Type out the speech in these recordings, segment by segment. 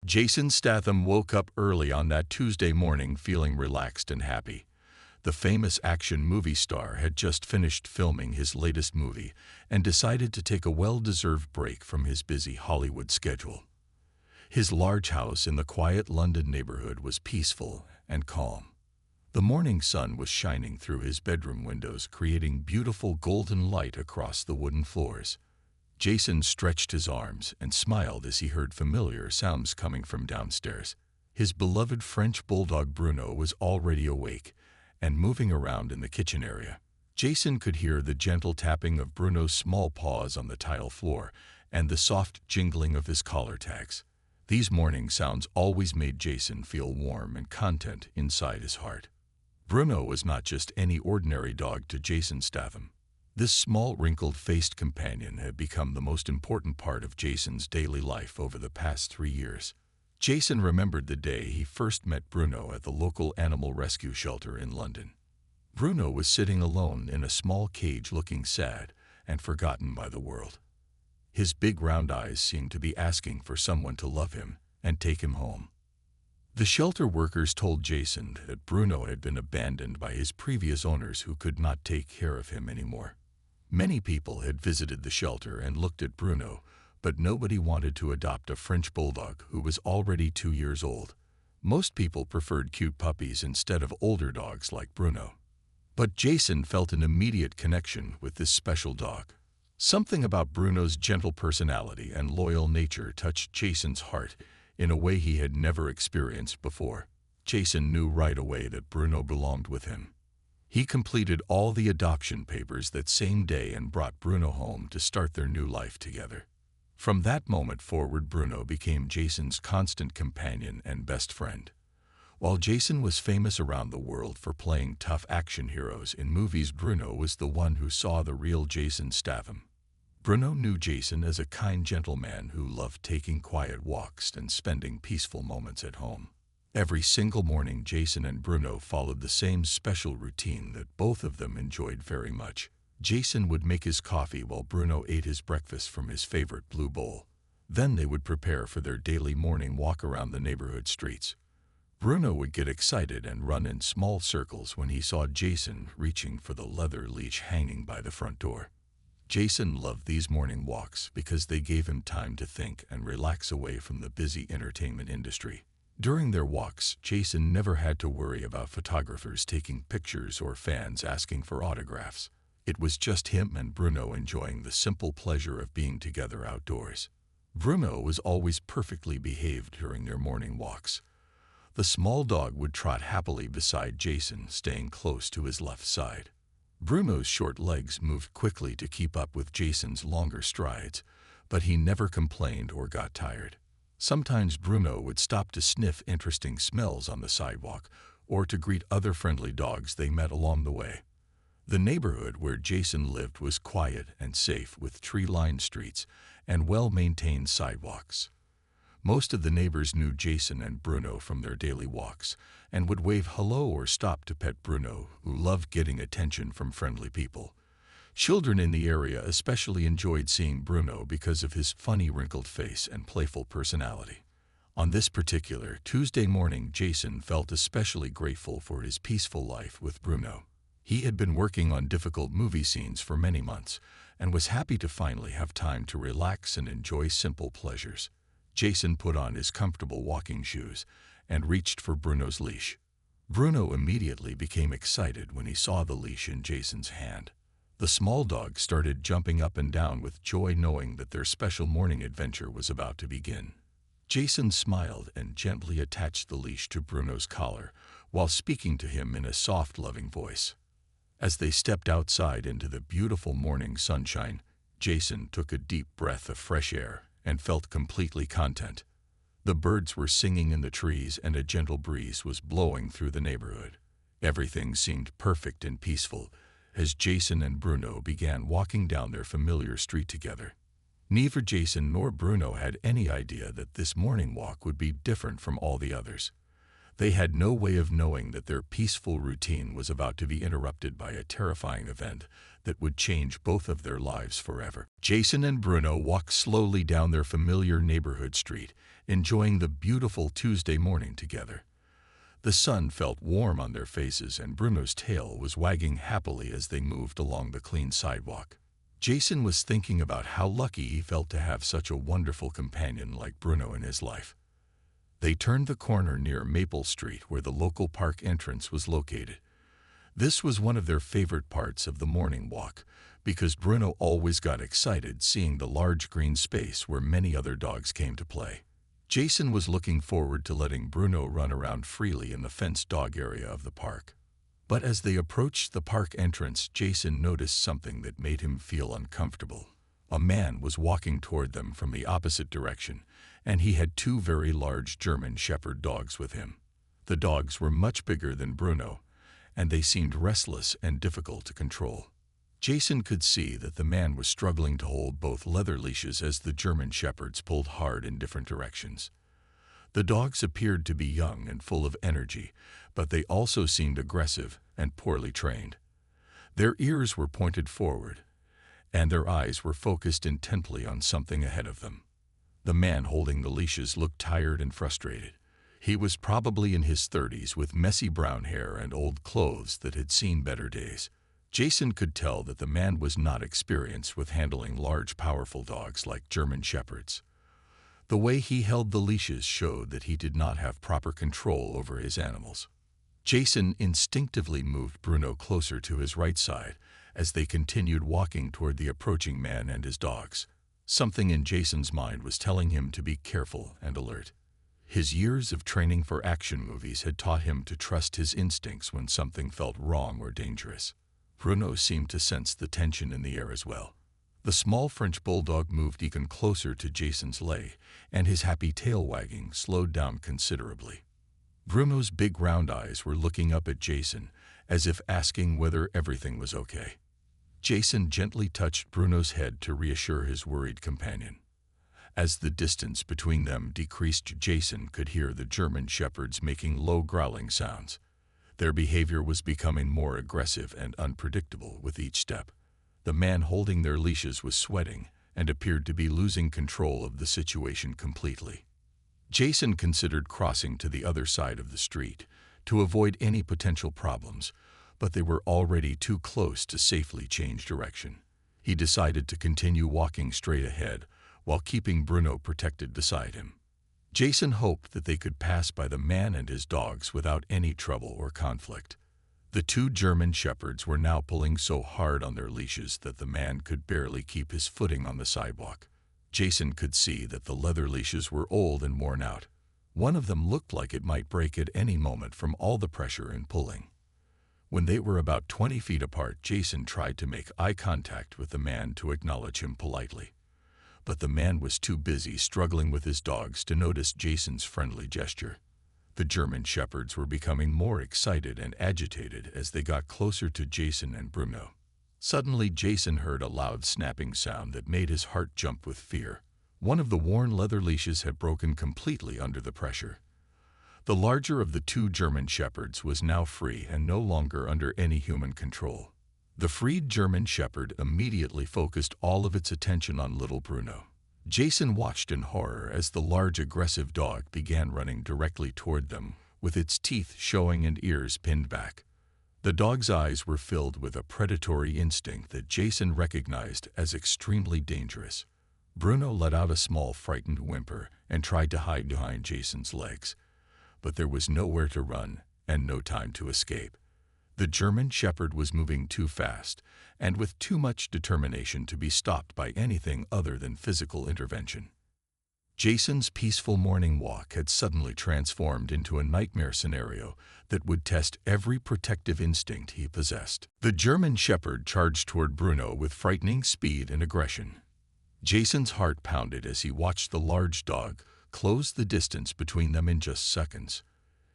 Jason Statham woke up early on that Tuesday morning feeling relaxed and happy. The famous action movie star had just finished filming his latest movie and decided to take a well-deserved break from his busy Hollywood schedule. His large house in the quiet London neighborhood was peaceful and calm. The morning sun was shining through his bedroom windows, creating beautiful golden light across the wooden floors. Jason stretched his arms and smiled as he heard familiar sounds coming from downstairs. His beloved French bulldog Bruno was already awake and moving around in the kitchen area. Jason could hear the gentle tapping of Bruno's small paws on the tile floor and the soft jingling of his collar tags. These morning sounds always made Jason feel warm and content inside his heart. Bruno was not just any ordinary dog to Jason Statham. This small, wrinkled-faced companion had become the most important part of Jason's daily life over the past 3 years. Jason remembered the day he first met Bruno at the local animal rescue shelter in London. Bruno was sitting alone in a small cage, looking sad and forgotten by the world. His big round eyes seemed to be asking for someone to love him and take him home. The shelter workers told Jason that Bruno had been abandoned by his previous owners who could not take care of him anymore. Many people had visited the shelter and looked at Bruno, but nobody wanted to adopt a French bulldog who was already 2 years old. Most people preferred cute puppies instead of older dogs like Bruno. But Jason felt an immediate connection with this special dog. Something about Bruno's gentle personality and loyal nature touched Jason's heart in a way he had never experienced before. Jason knew right away that Bruno belonged with him. He completed all the adoption papers that same day and brought Bruno home to start their new life together. From that moment forward, Bruno became Jason's constant companion and best friend. While Jason was famous around the world for playing tough action heroes in movies, Bruno was the one who saw the real Jason Statham. Bruno knew Jason as a kind gentleman who loved taking quiet walks and spending peaceful moments at home. Every single morning, Jason and Bruno followed the same special routine that both of them enjoyed very much. Jason would make his coffee while Bruno ate his breakfast from his favorite blue bowl. Then they would prepare for their daily morning walk around the neighborhood streets. Bruno would get excited and run in small circles when he saw Jason reaching for the leather leash hanging by the front door. Jason loved these morning walks because they gave him time to think and relax away from the busy entertainment industry. During their walks, Jason never had to worry about photographers taking pictures or fans asking for autographs. It was just him and Bruno enjoying the simple pleasure of being together outdoors. Bruno was always perfectly behaved during their morning walks. The small dog would trot happily beside Jason, staying close to his left side. Bruno's short legs moved quickly to keep up with Jason's longer strides, but he never complained or got tired. Sometimes Bruno would stop to sniff interesting smells on the sidewalk or to greet other friendly dogs they met along the way. The neighborhood where Jason lived was quiet and safe, with tree-lined streets and well-maintained sidewalks. Most of the neighbors knew Jason and Bruno from their daily walks and would wave hello or stop to pet Bruno, who loved getting attention from friendly people. Children in the area especially enjoyed seeing Bruno because of his funny wrinkled face and playful personality. On this particular Tuesday morning, Jason felt especially grateful for his peaceful life with Bruno. He had been working on difficult movie scenes for many months and was happy to finally have time to relax and enjoy simple pleasures. Jason put on his comfortable walking shoes and reached for Bruno's leash. Bruno immediately became excited when he saw the leash in Jason's hand. The small dog started jumping up and down with joy, knowing that their special morning adventure was about to begin. Jason smiled and gently attached the leash to Bruno's collar while speaking to him in a soft, loving voice. As they stepped outside into the beautiful morning sunshine, Jason took a deep breath of fresh air and felt completely content. The birds were singing in the trees and a gentle breeze was blowing through the neighborhood. Everything seemed perfect and peaceful as Jason and Bruno began walking down their familiar street together. Neither Jason nor Bruno had any idea that this morning walk would be different from all the others. They had no way of knowing that their peaceful routine was about to be interrupted by a terrifying event that would change both of their lives forever. Jason and Bruno walked slowly down their familiar neighborhood street, enjoying the beautiful Tuesday morning together. The sun felt warm on their faces, and Bruno's tail was wagging happily as they moved along the clean sidewalk. Jason was thinking about how lucky he felt to have such a wonderful companion like Bruno in his life. They turned the corner near Maple Street, where the local park entrance was located. This was one of their favorite parts of the morning walk, because Bruno always got excited seeing the large green space where many other dogs came to play. Jason was looking forward to letting Bruno run around freely in the fenced dog area of the park. But as they approached the park entrance, Jason noticed something that made him feel uncomfortable. A man was walking toward them from the opposite direction, and he had two very large German Shepherd dogs with him. The dogs were much bigger than Bruno, and they seemed restless and difficult to control. Jason could see that the man was struggling to hold both leather leashes as the German Shepherds pulled hard in different directions. The dogs appeared to be young and full of energy, but they also seemed aggressive and poorly trained. Their ears were pointed forward, and their eyes were focused intently on something ahead of them. The man holding the leashes looked tired and frustrated. He was probably in his 30s with messy brown hair and old clothes that had seen better days. Jason could tell that the man was not experienced with handling large, powerful dogs like German Shepherds. The way he held the leashes showed that he did not have proper control over his animals. Jason instinctively moved Bruno closer to his right side as they continued walking toward the approaching man and his dogs. Something in Jason's mind was telling him to be careful and alert. His years of training for action movies had taught him to trust his instincts when something felt wrong or dangerous. Bruno seemed to sense the tension in the air as well. The small French bulldog moved even closer to Jason's leg, and his happy tail wagging slowed down considerably. Bruno's big round eyes were looking up at Jason, as if asking whether everything was okay. Jason gently touched Bruno's head to reassure his worried companion. As the distance between them decreased, Jason could hear the German Shepherds making low growling sounds. Their behavior was becoming more aggressive and unpredictable with each step. The man holding their leashes was sweating and appeared to be losing control of the situation completely. Jason considered crossing to the other side of the street to avoid any potential problems, but they were already too close to safely change direction. He decided to continue walking straight ahead while keeping Bruno protected beside him. Jason hoped that they could pass by the man and his dogs without any trouble or conflict. The two German Shepherds were now pulling so hard on their leashes that the man could barely keep his footing on the sidewalk. Jason could see that the leather leashes were old and worn out. One of them looked like it might break at any moment from all the pressure and pulling. When they were about 20 feet apart, Jason tried to make eye contact with the man to acknowledge him politely. But the man was too busy struggling with his dogs to notice Jason's friendly gesture. The German Shepherds were becoming more excited and agitated as they got closer to Jason and Bruno. Suddenly, Jason heard a loud snapping sound that made his heart jump with fear. One of the worn leather leashes had broken completely under the pressure. The larger of the two German Shepherds was now free and no longer under any human control. The freed German Shepherd immediately focused all of its attention on little Bruno. Jason watched in horror as the large aggressive dog began running directly toward them, with its teeth showing and ears pinned back. The dog's eyes were filled with a predatory instinct that Jason recognized as extremely dangerous. Bruno let out a small frightened whimper and tried to hide behind Jason's legs. But there was nowhere to run and no time to escape. The German Shepherd was moving too fast and with too much determination to be stopped by anything other than physical intervention. Jason's peaceful morning walk had suddenly transformed into a nightmare scenario that would test every protective instinct he possessed. The German Shepherd charged toward Bruno with frightening speed and aggression. Jason's heart pounded as he watched the large dog close the distance between them in just seconds.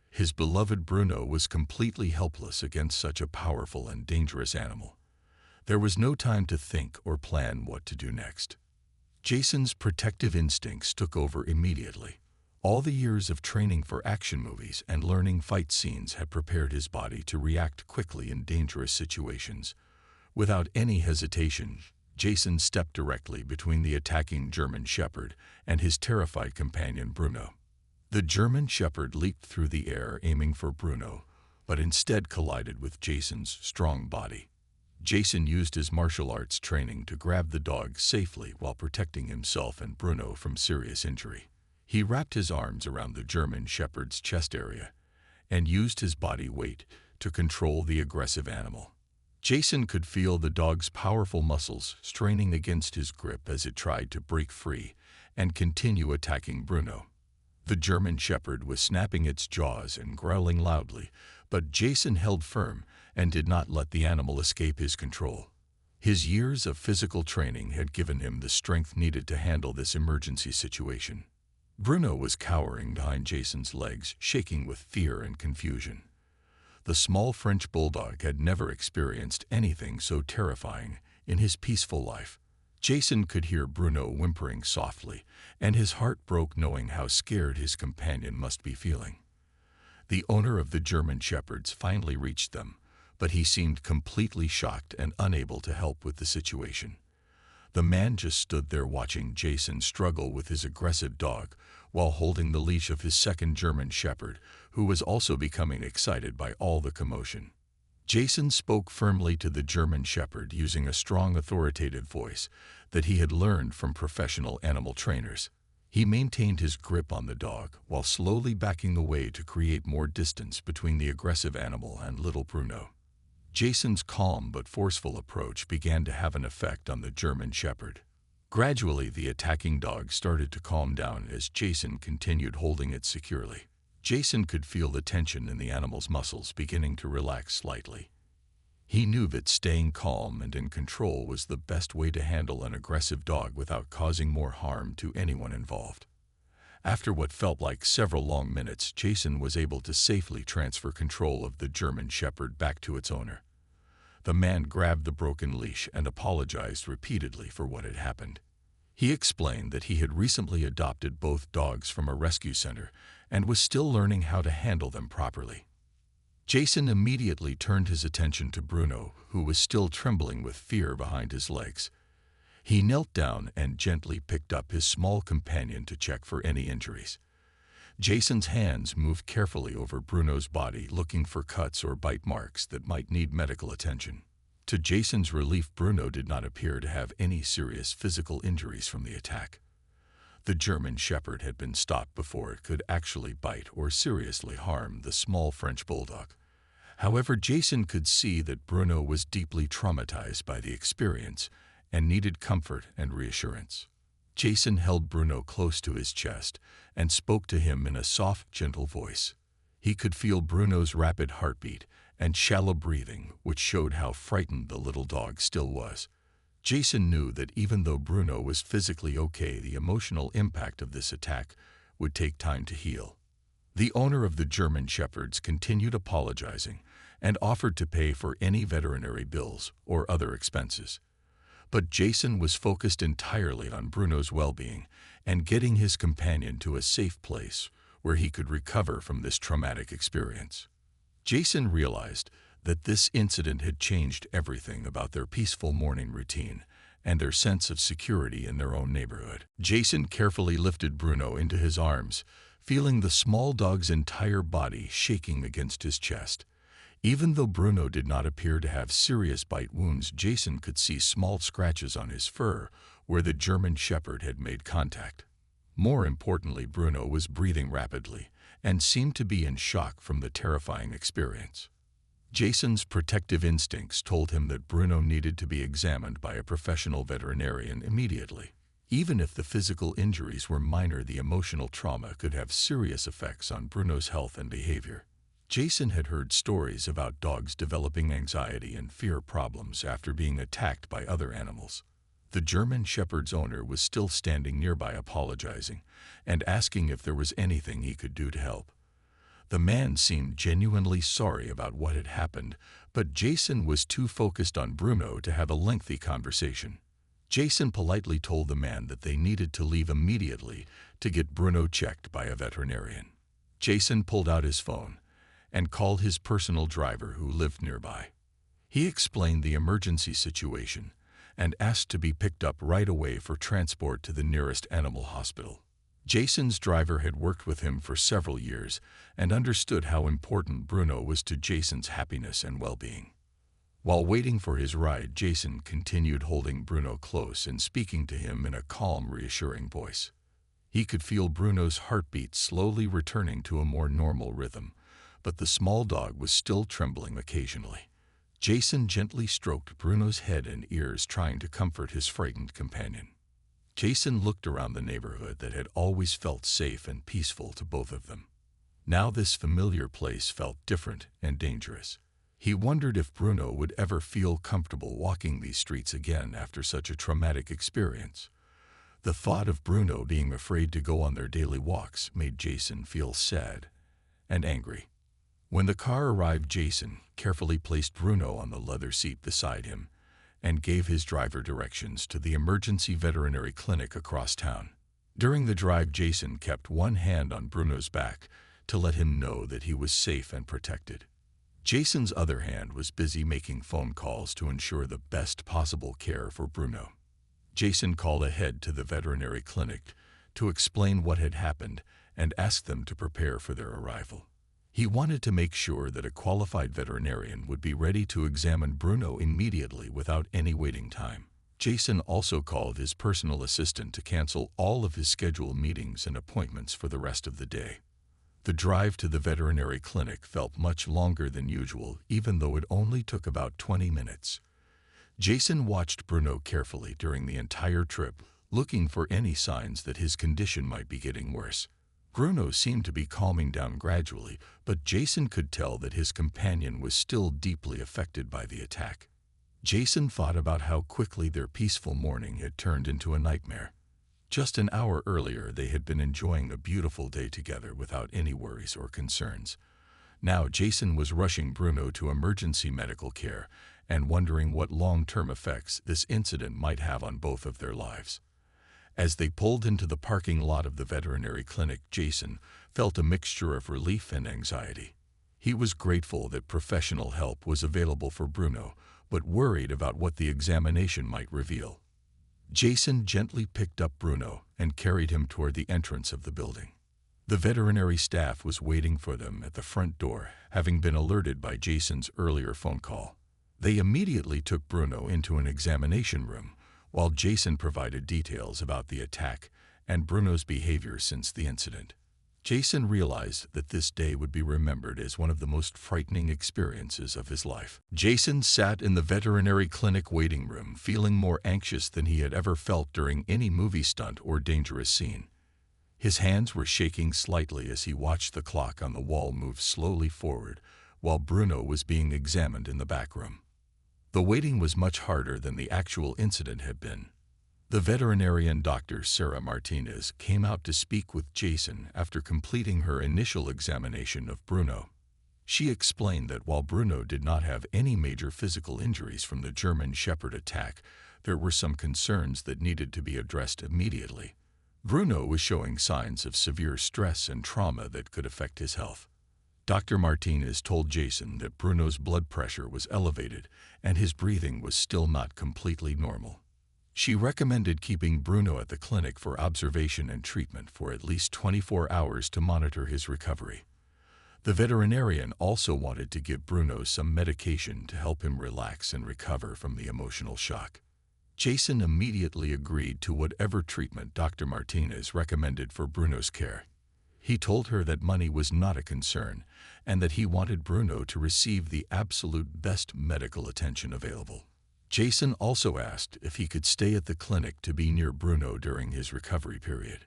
His beloved Bruno was completely helpless against such a powerful and dangerous animal. There was no time to think or plan what to do next. Jason's protective instincts took over immediately. All the years of training for action movies and learning fight scenes had prepared his body to react quickly in dangerous situations. Without any hesitation, Jason stepped directly between the attacking German Shepherd and his terrified companion Bruno. The German Shepherd leaped through the air aiming for Bruno, but instead collided with Jason's strong body. Jason used his martial arts training to grab the dog safely while protecting himself and Bruno from serious injury. He wrapped his arms around the German Shepherd's chest area and used his body weight to control the aggressive animal. Jason could feel the dog's powerful muscles straining against his grip as it tried to break free and continue attacking Bruno. The German Shepherd was snapping its jaws and growling loudly, but Jason held firm and did not let the animal escape his control. His years of physical training had given him the strength needed to handle this emergency situation. Bruno was cowering behind Jason's legs, shaking with fear and confusion. The small French bulldog had never experienced anything so terrifying in his peaceful life. Jason could hear Bruno whimpering softly, and his heart broke knowing how scared his companion must be feeling. The owner of the German Shepherds finally reached them, but he seemed completely shocked and unable to help with the situation. The man just stood there watching Jason struggle with his aggressive dog while holding the leash of his second German Shepherd, who was also becoming excited by all the commotion. Jason spoke firmly to the German Shepherd using a strong authoritative voice that he had learned from professional animal trainers. He maintained his grip on the dog while slowly backing away to create more distance between the aggressive animal and little Bruno. Jason's calm but forceful approach began to have an effect on the German Shepherd. Gradually, the attacking dog started to calm down as Jason continued holding it securely. Jason could feel the tension in the animal's muscles beginning to relax slightly. He knew that staying calm and in control was the best way to handle an aggressive dog without causing more harm to anyone involved. After what felt like several long minutes, Jason was able to safely transfer control of the German Shepherd back to its owner. The man grabbed the broken leash and apologized repeatedly for what had happened. He explained that he had recently adopted both dogs from a rescue center and was still learning how to handle them properly. Jason immediately turned his attention to Bruno, who was still trembling with fear behind his legs. He knelt down and gently picked up his small companion to check for any injuries. Jason's hands moved carefully over Bruno's body, looking for cuts or bite marks that might need medical attention. To Jason's relief, Bruno did not appear to have any serious physical injuries from the attack. The German Shepherd had been stopped before it could actually bite or seriously harm the small French bulldog. However, Jason could see that Bruno was deeply traumatized by the experience and needed comfort and reassurance. Jason held Bruno close to his chest and spoke to him in a soft, gentle voice. He could feel Bruno's rapid heartbeat and shallow breathing, which showed how frightened the little dog still was. Jason knew that even though Bruno was physically okay, the emotional impact of this attack would take time to heal. The owner of the German Shepherds continued apologizing and offered to pay for any veterinary bills or other expenses. But Jason was focused entirely on Bruno's well-being and getting his companion to a safe place where he could recover from this traumatic experience. Jason realized that this incident had changed everything about their peaceful morning routine and their sense of security in their own neighborhood. Jason carefully lifted Bruno into his arms, feeling the small dog's entire body shaking against his chest. Even though Bruno did not appear to have serious bite wounds, Jason could see small scratches on his fur where the German Shepherd had made contact. More importantly, Bruno was breathing rapidly and seemed to be in shock from the terrifying experience. Jason's protective instincts told him that Bruno needed to be examined by a professional veterinarian immediately. Even if the physical injuries were minor, the emotional trauma could have serious effects on Bruno's health and behavior. Jason had heard stories about dogs developing anxiety and fear problems after being attacked by other animals. The German Shepherd's owner was still standing nearby, apologizing and asking if there was anything he could do to help. The man seemed genuinely sorry about what had happened, but Jason was too focused on Bruno to have a lengthy conversation. Jason politely told the man that they needed to leave immediately to get Bruno checked by a veterinarian. Jason pulled out his phone and called his personal driver who lived nearby. He explained the emergency situation and asked to be picked up right away for transport to the nearest animal hospital. Jason's driver had worked with him for several years and understood how important Bruno was to Jason's happiness and well-being. While waiting for his ride, Jason continued holding Bruno close and speaking to him in a calm, reassuring voice. He could feel Bruno's heartbeat slowly returning to a more normal rhythm, but the small dog was still trembling occasionally. Jason gently stroked Bruno's head and ears, trying to comfort his frightened companion. Jason looked around the neighborhood that had always felt safe and peaceful to both of them. Now this familiar place felt different and dangerous. He wondered if Bruno would ever feel comfortable walking these streets again after such a traumatic experience. The thought of Bruno being afraid to go on their daily walks made Jason feel sad and angry. When the car arrived, Jason carefully placed Bruno on the leather seat beside him and gave his driver directions to the emergency veterinary clinic across town. During the drive, Jason kept one hand on Bruno's back to let him know that he was safe and protected. Jason's other hand was busy making phone calls to ensure the best possible care for Bruno. Jason called ahead to the veterinary clinic to explain what had happened and asked them to prepare for their arrival. He wanted to make sure that a qualified veterinarian would be ready to examine Bruno immediately without any waiting time. Jason also called his personal assistant to cancel all of his scheduled meetings and appointments for the rest of the day. The drive to the veterinary clinic felt much longer than usual, even though it only took about 20 minutes. Jason watched Bruno carefully during the entire trip, looking for any signs that his condition might be getting worse. Bruno seemed to be calming down gradually, but Jason could tell that his companion was still deeply affected by the attack. Jason thought about how quickly their peaceful morning had turned into a nightmare. Just an hour earlier, they had been enjoying a beautiful day together without any worries or concerns. Now Jason was rushing Bruno to emergency medical care and wondering what long-term effects this incident might have on both of their lives. As they pulled into the parking lot of the veterinary clinic, Jason felt a mixture of relief and anxiety. He was grateful that professional help was available for Bruno, but worried about what the examination might reveal. Jason gently picked up Bruno and carried him toward the entrance of the building. The veterinary staff was waiting for them at the front door, having been alerted by Jason's earlier phone call. They immediately took Bruno into an examination room, while Jason provided details about the attack and Bruno's behavior since the incident. Jason realized that this day would be remembered as one of the most frightening experiences of his life. Jason sat in the veterinary clinic waiting room, feeling more anxious than he had ever felt during any movie stunt or dangerous scene. His hands were shaking slightly as he watched the clock on the wall move slowly forward, while Bruno was being examined in the back room. The waiting was much harder than the actual incident had been. The veterinarian, Dr. Sarah Martinez, came out to speak with Jason after completing her initial examination of Bruno. She explained that while Bruno did not have any major physical injuries from the German Shepherd attack, there were some concerns that needed to be addressed immediately. Bruno was showing signs of severe stress and trauma that could affect his health. Dr. Martinez told Jason that Bruno's blood pressure was elevated and his breathing was still not completely normal. She recommended keeping Bruno at the clinic for observation and treatment for at least 24 hours to monitor his recovery. The veterinarian also wanted to give Bruno some medication to help him relax and recover from the emotional shock. Jason immediately agreed to whatever treatment Dr. Martinez recommended for Bruno's care. He told her that money was not a concern and that he wanted Bruno to receive the absolute best medical attention available. Jason also asked if he could stay at the clinic to be near Bruno during his recovery period.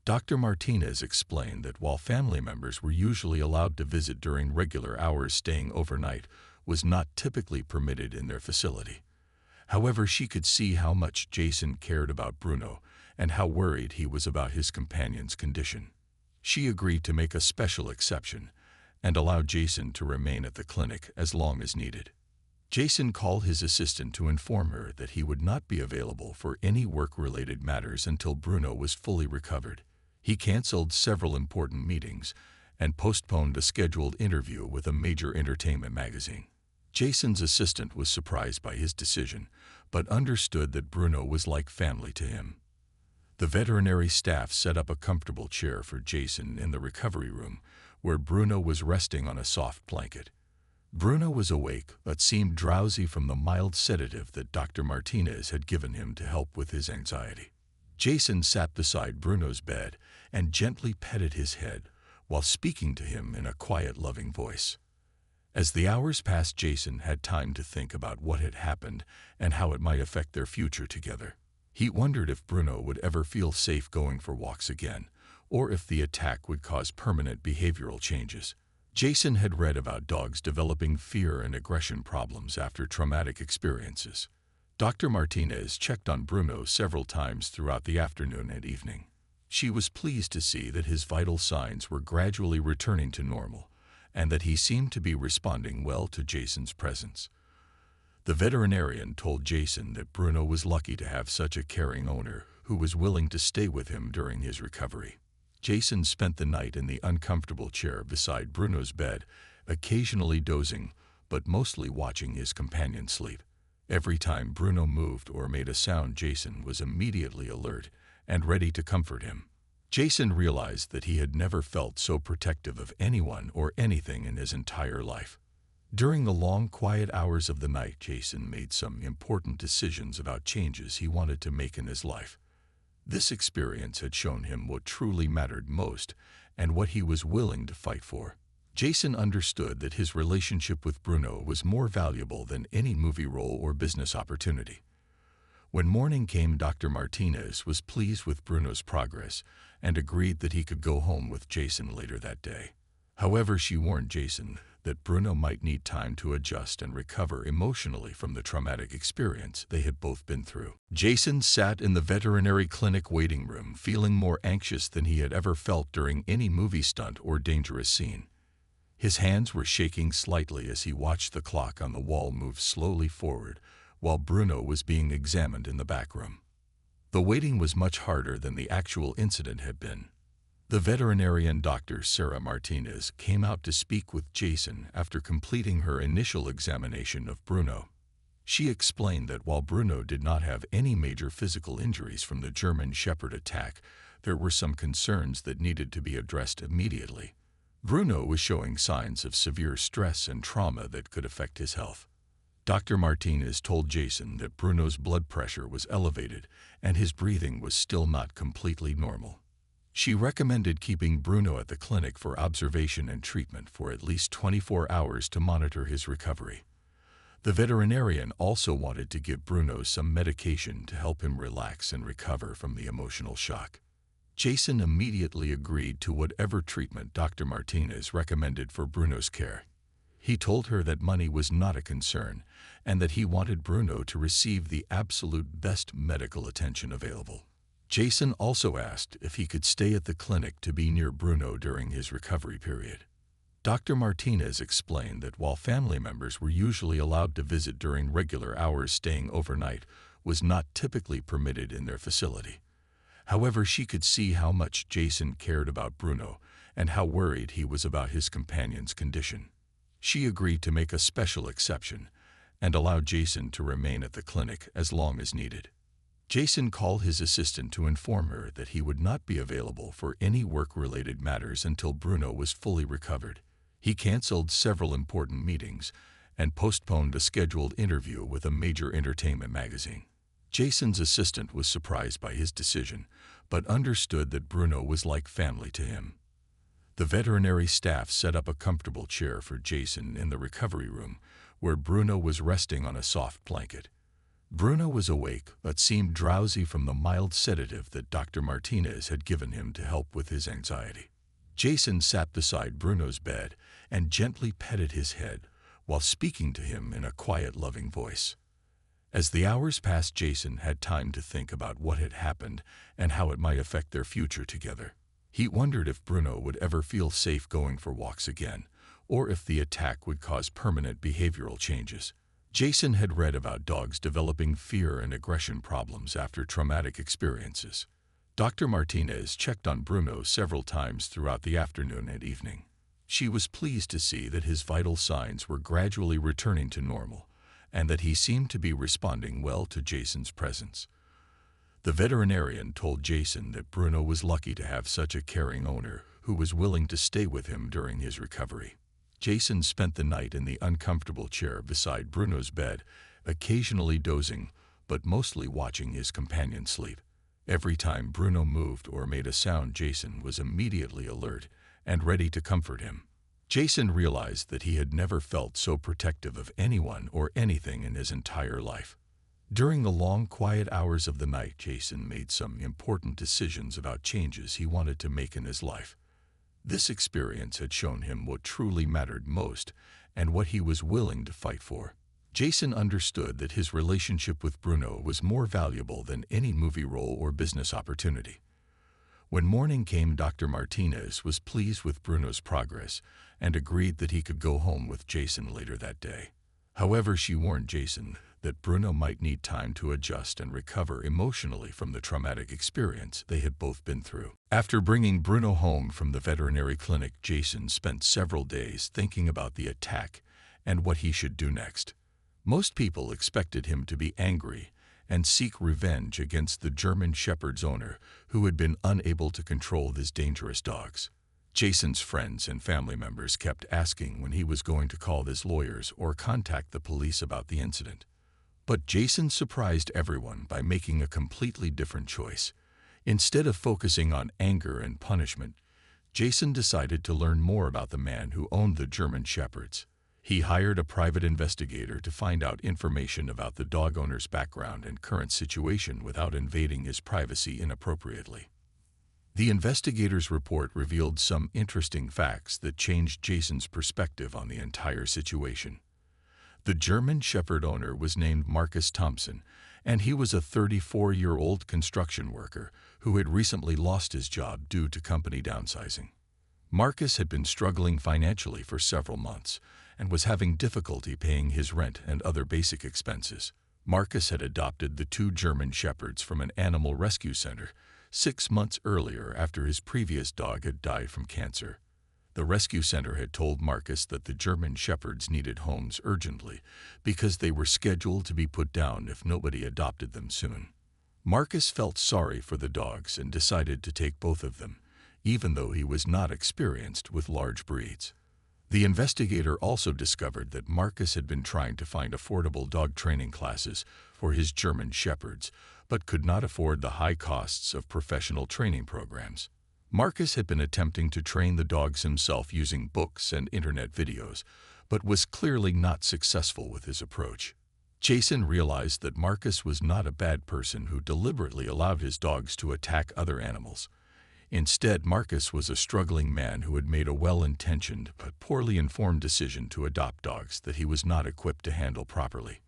Dr. Martinez explained that while family members were usually allowed to visit during regular hours, staying overnight was not typically permitted in their facility. However, she could see how much Jason cared about Bruno and how worried he was about his companion's condition. She agreed to make a special exception and allow Jason to remain at the clinic as long as needed. Jason called his assistant to inform her that he would not be available for any work-related matters until Bruno was fully recovered. He canceled several important meetings and postponed a scheduled interview with a major entertainment magazine. Jason's assistant was surprised by his decision, but understood that Bruno was like family to him. The veterinary staff set up a comfortable chair for Jason in the recovery room, where Bruno was resting on a soft blanket. Bruno was awake but seemed drowsy from the mild sedative that Dr. Martinez had given him to help with his anxiety. Jason sat beside Bruno's bed and gently petted his head while speaking to him in a quiet, loving voice. As the hours passed, Jason had time to think about what had happened and how it might affect their future together. He wondered if Bruno would ever feel safe going for walks again, or if the attack would cause permanent behavioral changes. Jason had read about dogs developing fear and aggression problems after traumatic experiences. Dr. Martinez checked on Bruno several times throughout the afternoon and evening. She was pleased to see that his vital signs were gradually returning to normal, and that he seemed to be responding well to Jason's presence. The veterinarian told Jason that Bruno was lucky to have such a caring owner who was willing to stay with him during his recovery. Jason spent the night in the uncomfortable chair beside Bruno's bed, occasionally dozing, but mostly watching his companion sleep. Every time Bruno moved or made a sound, Jason was immediately alert and ready to comfort him. Jason realized that he had never felt so protective of anyone or anything in his entire life. During the long, quiet hours of the night, Jason made some important decisions about changes he wanted to make in his life. This experience had shown him what truly mattered most and what he was willing to fight for. Jason understood that his relationship with Bruno was more valuable than any movie role or business opportunity. When morning came, Dr. Martinez was pleased with Bruno's progress and agreed that he could go home with Jason later that day. However, she warned Jason that Bruno might need time to adjust and recover emotionally from the traumatic experience they had both been through. Jason sat in the veterinary clinic waiting room, feeling more anxious than he had ever felt during any movie stunt or dangerous scene. His hands were shaking slightly as he watched the clock on the wall move slowly forward while Bruno was being examined in the back room. The waiting was much harder than the actual incident had been. The veterinarian Dr. Sarah Martinez came out to speak with Jason after completing her initial examination of Bruno. She explained that while Bruno did not have any major physical injuries from the German Shepherd attack, there were some concerns that needed to be addressed immediately. Bruno was showing signs of severe stress and trauma that could affect his health. Dr. Martinez told Jason that Bruno's blood pressure was elevated and his breathing was still not completely normal. She recommended keeping Bruno at the clinic for observation and treatment for at least 24 hours to monitor his recovery. The veterinarian also wanted to give Bruno some medication to help him relax and recover from the emotional shock. Jason immediately agreed to whatever treatment Dr. Martinez recommended for Bruno's care. He told her that money was not a concern and that he wanted Bruno to receive the absolute best medical attention available. Jason also asked if he could stay at the clinic to be near Bruno during his recovery period. Dr. Martinez explained that while family members were usually allowed to visit during regular hours, staying overnight was not typically permitted in their facility. However, she could see how much Jason cared about Bruno and how worried he was about his companion's condition. She agreed to make a special exception and allow Jason to remain at the clinic as long as needed. Jason called his assistant to inform her that he would not be available for any work-related matters until Bruno was fully recovered. He canceled several important meetings and postponed a scheduled interview with a major entertainment magazine. Jason's assistant was surprised by his decision, but understood that Bruno was like family to him. The veterinary staff set up a comfortable chair for Jason in the recovery room, where Bruno was resting on a soft blanket. Bruno was awake but seemed drowsy from the mild sedative that Dr. Martinez had given him to help with his anxiety. Jason sat beside Bruno's bed and gently petted his head while speaking to him in a quiet, loving voice. As the hours passed, Jason had time to think about what had happened and how it might affect their future together. He wondered if Bruno would ever feel safe going for walks again, or if the attack would cause permanent behavioral changes. Jason had read about dogs developing fear and aggression problems after traumatic experiences. Dr. Martinez checked on Bruno several times throughout the afternoon and evening. She was pleased to see that his vital signs were gradually returning to normal, and that he seemed to be responding well to Jason's presence. The veterinarian told Jason that Bruno was lucky to have such a caring owner who was willing to stay with him during his recovery. Jason spent the night in the uncomfortable chair beside Bruno's bed, occasionally dozing, but mostly watching his companion sleep. Every time Bruno moved or made a sound, Jason was immediately alert and ready to comfort him. Jason realized that he had never felt so protective of anyone or anything in his entire life. During the long, quiet hours of the night, Jason made some important decisions about changes he wanted to make in his life. This experience had shown him what truly mattered most and what he was willing to fight for. Jason understood that his relationship with Bruno was more valuable than any movie role or business opportunity. When morning came, Dr. Martinez was pleased with Bruno's progress and agreed that he could go home with Jason later that day. However, she warned Jason that Bruno might need time to adjust and recover emotionally from the traumatic experience they had both been through. After bringing Bruno home from the veterinary clinic, Jason spent several days thinking about the attack and what he should do next. Most people expected him to be angry and seek revenge against the German Shepherd's owner, who had been unable to control his dangerous dogs. Jason's friends and family members kept asking when he was going to call his lawyers or contact the police about the incident. But Jason surprised everyone by making a completely different choice. Instead of focusing on anger and punishment, Jason decided to learn more about the man who owned the German Shepherds. He hired a private investigator to find out information about the dog owner's background and current situation without invading his privacy inappropriately. The investigator's report revealed some interesting facts that changed Jason's perspective on the entire situation. The German Shepherd owner was named Marcus Thompson, and he was a 34-year-old construction worker who had recently lost his job due to company downsizing. Marcus had been struggling financially for several months and was having difficulty paying his rent and other basic expenses. Marcus had adopted the 2 German Shepherds from an animal rescue center 6 months earlier after his previous dog had died from cancer. The rescue center had told Marcus that the German Shepherds needed homes urgently because they were scheduled to be put down if nobody adopted them soon. Marcus felt sorry for the dogs and decided to take both of them, even though he was not experienced with large breeds. The investigator also discovered that Marcus had been trying to find affordable dog training classes for his German Shepherds, but could not afford the high costs of professional training programs. Marcus had been attempting to train the dogs himself using books and internet videos, but was clearly not successful with his approach. Jason realized that Marcus was not a bad person who deliberately allowed his dogs to attack other animals. Instead, Marcus was a struggling man who had made a well-intentioned but poorly informed decision to adopt dogs that he was not equipped to handle properly.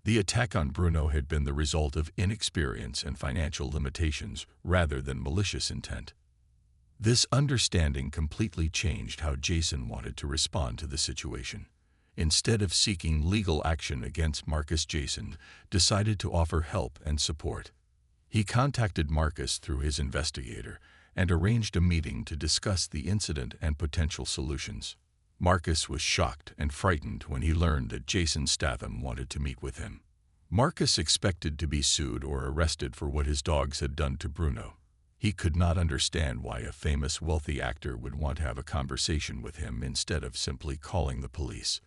The attack on Bruno had been the result of inexperience and financial limitations rather than malicious intent. This understanding completely changed how Jason wanted to respond to the situation. Instead of seeking legal action against Marcus, Jason decided to offer help and support. He contacted Marcus through his investigator and arranged a meeting to discuss the incident and potential solutions. Marcus was shocked and frightened when he learned that Jason Statham wanted to meet with him. Marcus expected to be sued or arrested for what his dogs had done to Bruno. He could not understand why a famous wealthy actor would want to have a conversation with him instead of simply calling the police.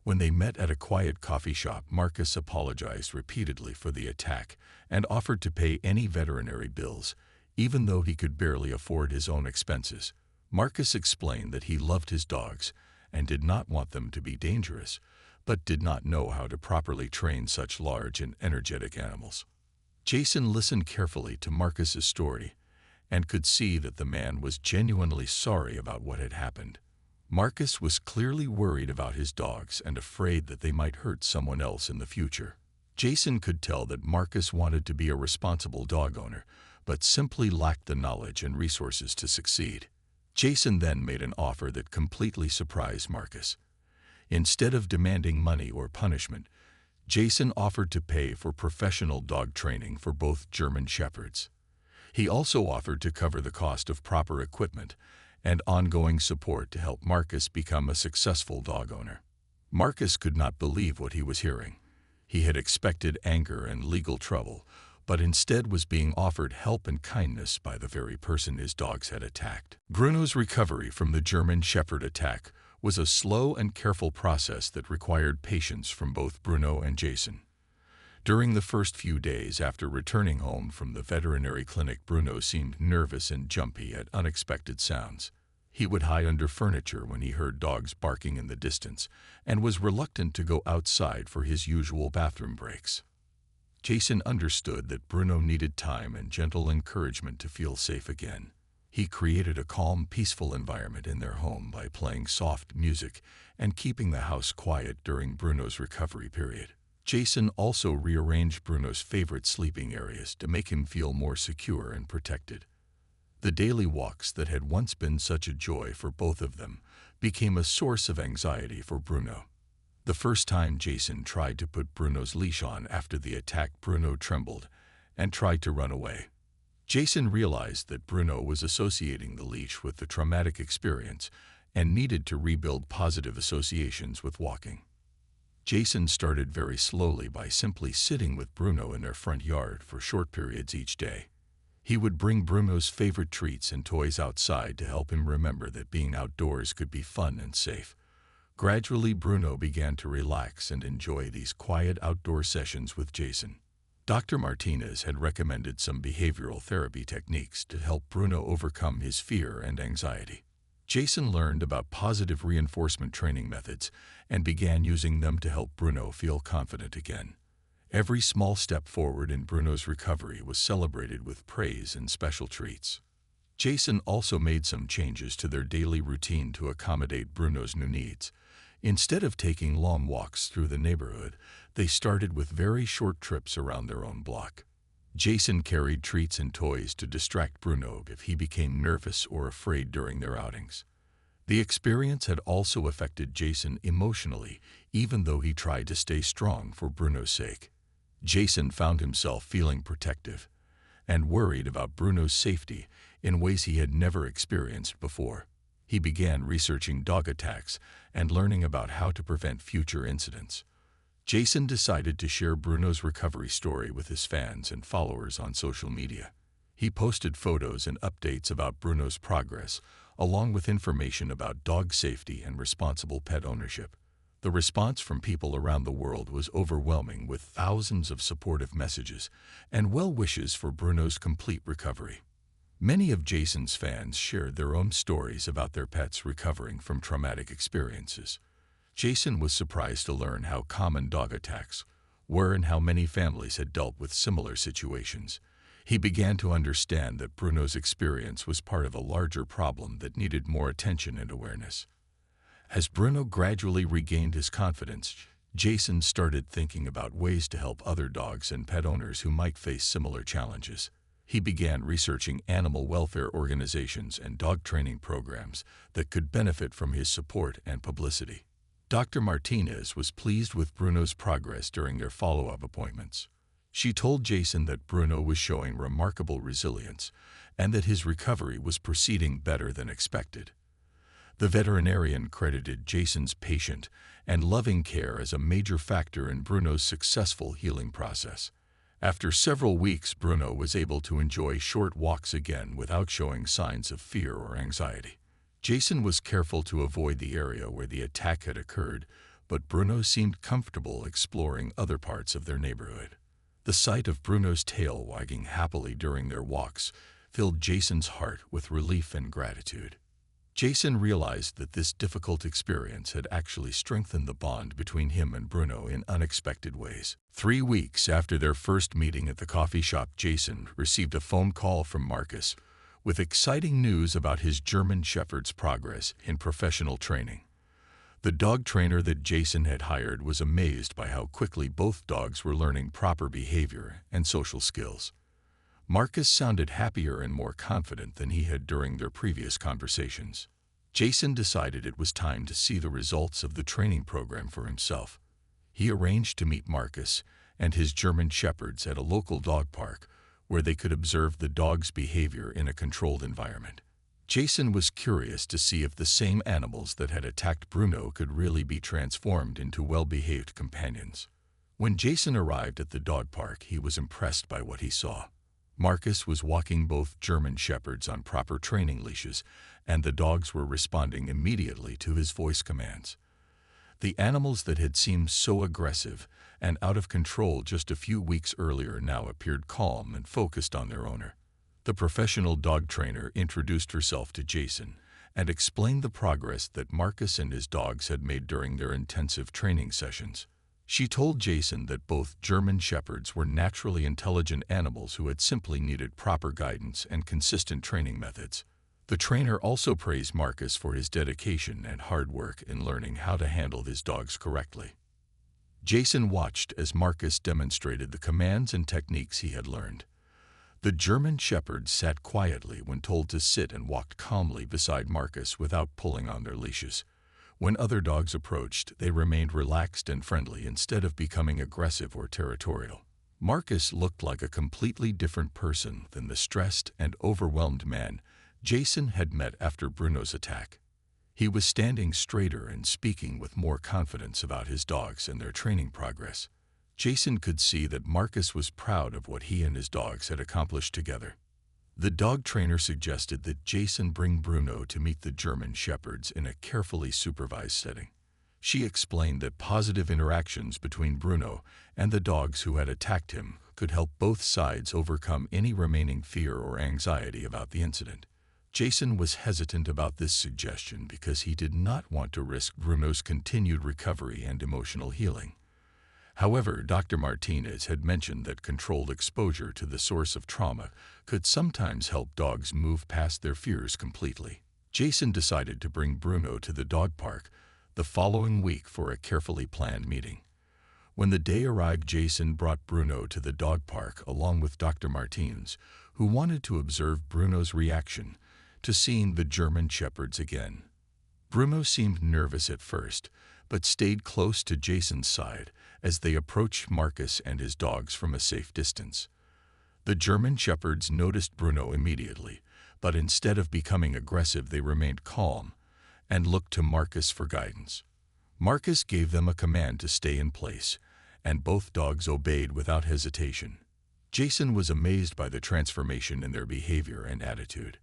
When they met at a quiet coffee shop, Marcus apologized repeatedly for the attack and offered to pay any veterinary bills, even though he could barely afford his own expenses. Marcus explained that he loved his dogs and did not want them to be dangerous, but did not know how to properly train such large and energetic animals. Jason listened carefully to Marcus's story and could see that the man was genuinely sorry about what had happened. Marcus was clearly worried about his dogs and afraid that they might hurt someone else in the future. Jason could tell that Marcus wanted to be a responsible dog owner, but simply lacked the knowledge and resources to succeed. Jason then made an offer that completely surprised Marcus. Instead of demanding money or punishment, Jason offered to pay for professional dog training for both German Shepherds. He also offered to cover the cost of proper equipment and ongoing support to help Marcus become a successful dog owner. Marcus could not believe what he was hearing. He had expected anger and legal trouble, but instead was being offered help and kindness by the very person his dogs had attacked. Bruno's recovery from the German Shepherd attack was a slow and careful process that required patience from both Bruno and Jason. During the first few days after returning home from the veterinary clinic, Bruno seemed nervous and jumpy at unexpected sounds. He would hide under furniture when he heard dogs barking in the distance and was reluctant to go outside for his usual bathroom breaks. Jason understood that Bruno needed time and gentle encouragement to feel safe again. He created a calm, peaceful environment in their home by playing soft music and keeping the house quiet during Bruno's recovery period. Jason also rearranged Bruno's favorite sleeping areas to make him feel more secure and protected. The daily walks that had once been such a joy for both of them became a source of anxiety for Bruno. The first time Jason tried to put Bruno's leash on after the attack, Bruno trembled and tried to run away. Jason realized that Bruno was associating the leash with the traumatic experience and needed to rebuild positive associations with walking. Jason started very slowly by simply sitting with Bruno in their front yard for short periods each day. He would bring Bruno's favorite treats and toys outside to help him remember that being outdoors could be fun and safe. Gradually, Bruno began to relax and enjoy these quiet outdoor sessions with Jason. Dr. Martinez had recommended some behavioral therapy techniques to help Bruno overcome his fear and anxiety. Jason learned about positive reinforcement training methods and began using them to help Bruno feel confident again. Every small step forward in Bruno's recovery was celebrated with praise and special treats. Jason also made some changes to their daily routine to accommodate Bruno's new needs. Instead of taking long walks through the neighborhood, they started with very short trips around their own block. Jason carried treats and toys to distract Bruno if he became nervous or afraid during their outings. The experience had also affected Jason emotionally, even though he tried to stay strong for Bruno's sake. Jason found himself feeling protective and worried about Bruno's safety in ways he had never experienced before. He began researching dog attacks and learning about how to prevent future incidents. Jason decided to share Bruno's recovery story with his fans and followers on social media. He posted photos and updates about Bruno's progress, along with information about dog safety and responsible pet ownership. The response from people around the world was overwhelming, with thousands of supportive messages and well wishes for Bruno's complete recovery. Many of Jason's fans shared their own stories about their pets recovering from traumatic experiences. Jason was surprised to learn how common dog attacks were and how many families had dealt with similar situations. He began to understand that Bruno's experience was part of a larger problem that needed more attention and awareness. As Bruno gradually regained his confidence, Jason started thinking about ways to help other dogs and pet owners who might face similar challenges. He began researching animal welfare organizations and dog training programs that could benefit from his support and publicity. Dr. Martinez was pleased with Bruno's progress during their follow-up appointments. She told Jason that Bruno was showing remarkable resilience and that his recovery was proceeding better than expected. The veterinarian credited Jason's patient and loving care as a major factor in Bruno's successful healing process. After several weeks, Bruno was able to enjoy short walks again without showing signs of fear or anxiety. Jason was careful to avoid the area where the attack had occurred, but Bruno seemed comfortable exploring other parts of their neighborhood. The sight of Bruno's tail wagging happily during their walks filled Jason's heart with relief and gratitude. Jason realized that this difficult experience had actually strengthened the bond between him and Bruno in unexpected ways. 3 weeks after their first meeting at the coffee shop, Jason received a phone call from Marcus with exciting news about his German Shepherd's progress in professional training. The dog trainer that Jason had hired was amazed by how quickly both dogs were learning proper behavior and social skills. Marcus sounded happier and more confident than he had during their previous conversations. Jason decided it was time to see the results of the training program for himself. He arranged to meet Marcus and his German shepherds at a local dog park where they could observe the dog's behavior in a controlled environment. Jason was curious to see if the same animals that had attacked Bruno could really be transformed into well-behaved companions. When Jason arrived at the dog park, he was impressed by what he saw. Marcus was walking both German shepherds on proper training leashes, and the dogs were responding immediately to his voice commands. The animals that had seemed so aggressive and out of control just a few weeks earlier now appeared calm and focused on their owner. The professional dog trainer introduced herself to Jason and explained the progress that Marcus and his dogs had made during their intensive training sessions. She told Jason that both German shepherds were naturally intelligent animals who had simply needed proper guidance and consistent training methods. The trainer also praised Marcus for his dedication and hard work in learning how to handle his dogs correctly. Jason watched as Marcus demonstrated the commands and techniques he had learned. The German shepherds sat quietly when told to sit and walked calmly beside Marcus without pulling on their leashes. When other dogs approached, they remained relaxed and friendly instead of becoming aggressive or territorial. Marcus looked like a completely different person than the stressed and overwhelmed man Jason had met after Bruno's attack. He was standing straighter and speaking with more confidence about his dogs and their training progress. Jason could see that Marcus was proud of what he and his dogs had accomplished together. The dog trainer suggested that Jason bring Bruno to meet the German shepherds in a carefully supervised setting. She explained that positive interactions between Bruno and the dogs who had attacked him could help both sides overcome any remaining fear or anxiety about the incident. Jason was hesitant about this suggestion because he did not want to risk Bruno's continued recovery and emotional healing. However, Dr. Martinez had mentioned that controlled exposure to the source of trauma could sometimes help dogs move past their fears completely. Jason decided to bring Bruno to the dog park the following week for a carefully planned meeting. When the day arrived, Jason brought Bruno to the dog park along with Dr. Martinez, who wanted to observe Bruno's reaction to seeing the German shepherds again. Bruno seemed nervous at first, but stayed close to Jason's side as they approached Marcus and his dogs from a safe distance. The German shepherds noticed Bruno immediately, but instead of becoming aggressive, they remained calm and looked to Marcus for guidance. Marcus gave them a command to stay in place, and both dogs obeyed without hesitation. Jason was amazed by the transformation in their behavior and attitude.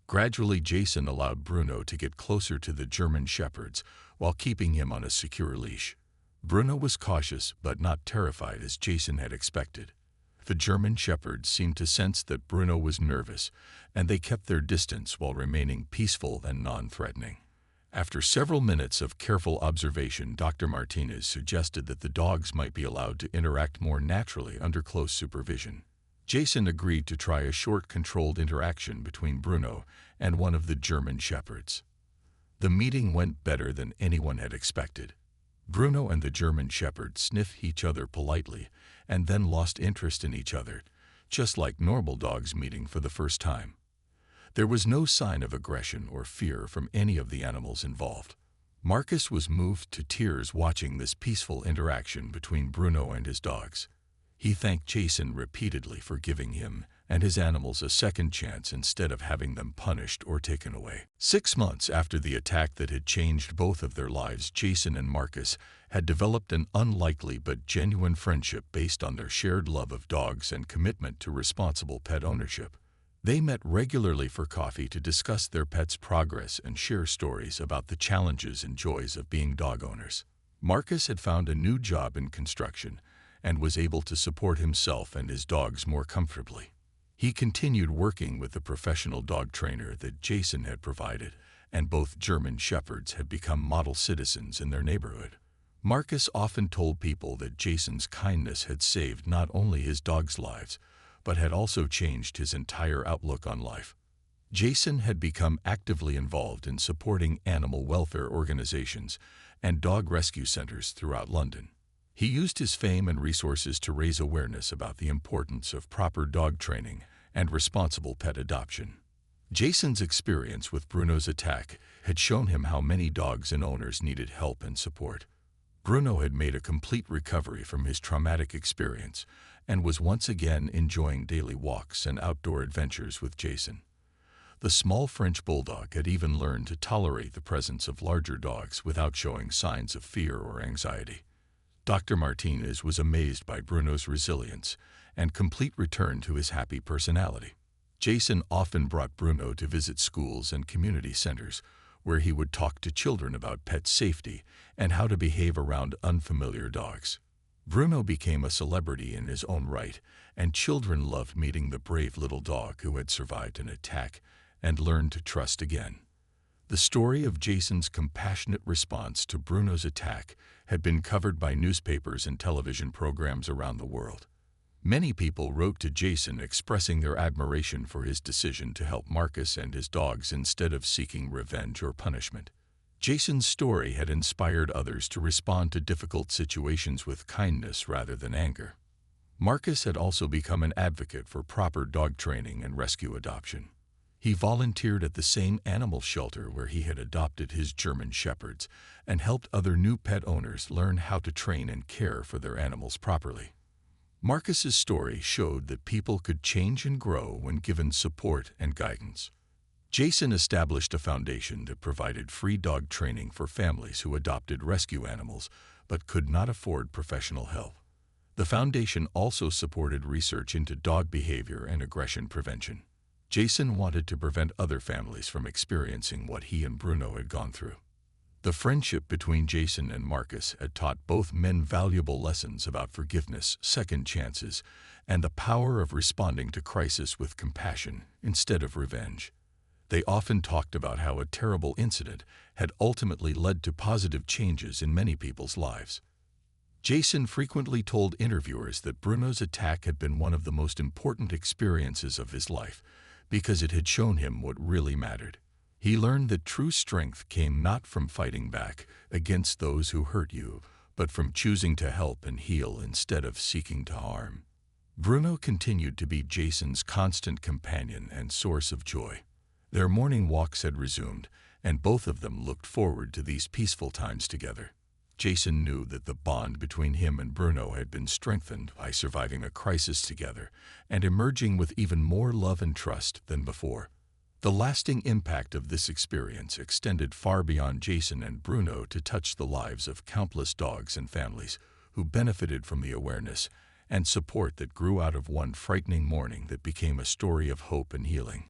Gradually, Jason allowed Bruno to get closer to the German shepherds while keeping him on a secure leash. Bruno was cautious but not terrified as Jason had expected. The German shepherds seemed to sense that Bruno was nervous, and they kept their distance while remaining peaceful and non-threatening. After several minutes of careful observation, Dr. Martinez suggested that the dogs might be allowed to interact more naturally under close supervision. Jason agreed to try a short controlled interaction between Bruno and one of the German shepherds. The meeting went better than anyone had expected. Bruno and the German shepherd sniffed each other politely and then lost interest in each other, just like normal dogs meeting for the first time. There was no sign of aggression or fear from any of the animals involved. Marcus was moved to tears watching this peaceful interaction between Bruno and his dogs. He thanked Jason repeatedly for giving him and his animals a second chance instead of having them punished or taken away. 6 months after the attack that had changed both of their lives, Jason and Marcus had developed an unlikely but genuine friendship based on their shared love of dogs and commitment to responsible pet ownership. They met regularly for coffee to discuss their pets' progress and share stories about the challenges and joys of being dog owners. Marcus had found a new job in construction and was able to support himself and his dogs more comfortably. He continued working with the professional dog trainer that Jason had provided, and both German shepherds had become model citizens in their neighborhood. Marcus often told people that Jason's kindness had saved not only his dogs' lives, but had also changed his entire outlook on life. Jason had become actively involved in supporting animal welfare organizations and dog rescue centers throughout London. He used his fame and resources to raise awareness about the importance of proper dog training and responsible pet adoption. Jason's experience with Bruno's attack had shown him how many dogs and owners needed help and support. Bruno had made a complete recovery from his traumatic experience and was once again enjoying daily walks and outdoor adventures with Jason. The small French bulldog had even learned to tolerate the presence of larger dogs without showing signs of fear or anxiety. Dr. Martinez was amazed by Bruno's resilience and complete return to his happy personality. Jason often brought Bruno to visit schools and community centers, where he would talk to children about pet safety and how to behave around unfamiliar dogs. Bruno became a celebrity in his own right, and children loved meeting the brave little dog who had survived an attack and learned to trust again. The story of Jason's compassionate response to Bruno's attack had been covered by newspapers and television programs around the world. Many people wrote to Jason expressing their admiration for his decision to help Marcus and his dogs instead of seeking revenge or punishment. Jason's story had inspired others to respond to difficult situations with kindness rather than anger. Marcus had also become an advocate for proper dog training and rescue adoption. He volunteered at the same animal shelter where he had adopted his German shepherds and helped other new pet owners learn how to train and care for their animals properly. Marcus's story showed that people could change and grow when given support and guidance. Jason established a foundation that provided free dog training for families who adopted rescue animals but could not afford professional help. The foundation also supported research into dog behavior and aggression prevention. Jason wanted to prevent other families from experiencing what he and Bruno had gone through. The friendship between Jason and Marcus had taught both men valuable lessons about forgiveness, second chances, and the power of responding to crisis with compassion instead of revenge. They often talked about how a terrible incident had ultimately led to positive changes in many people's lives. Jason frequently told interviewers that Bruno's attack had been one of the most important experiences of his life, because it had shown him what really mattered. He learned that true strength came not from fighting back against those who hurt you, but from choosing to help and heal instead of seeking to harm. Bruno continued to be Jason's constant companion and source of joy. Their morning walks had resumed, and both of them looked forward to these peaceful times together. Jason knew that the bond between him and Bruno had been strengthened by surviving a crisis together and emerging with even more love and trust than before. The lasting impact of this experience extended far beyond Jason and Bruno to touch the lives of countless dogs and families who benefited from the awareness and support that grew out of one frightening morning that became a story of hope and healing.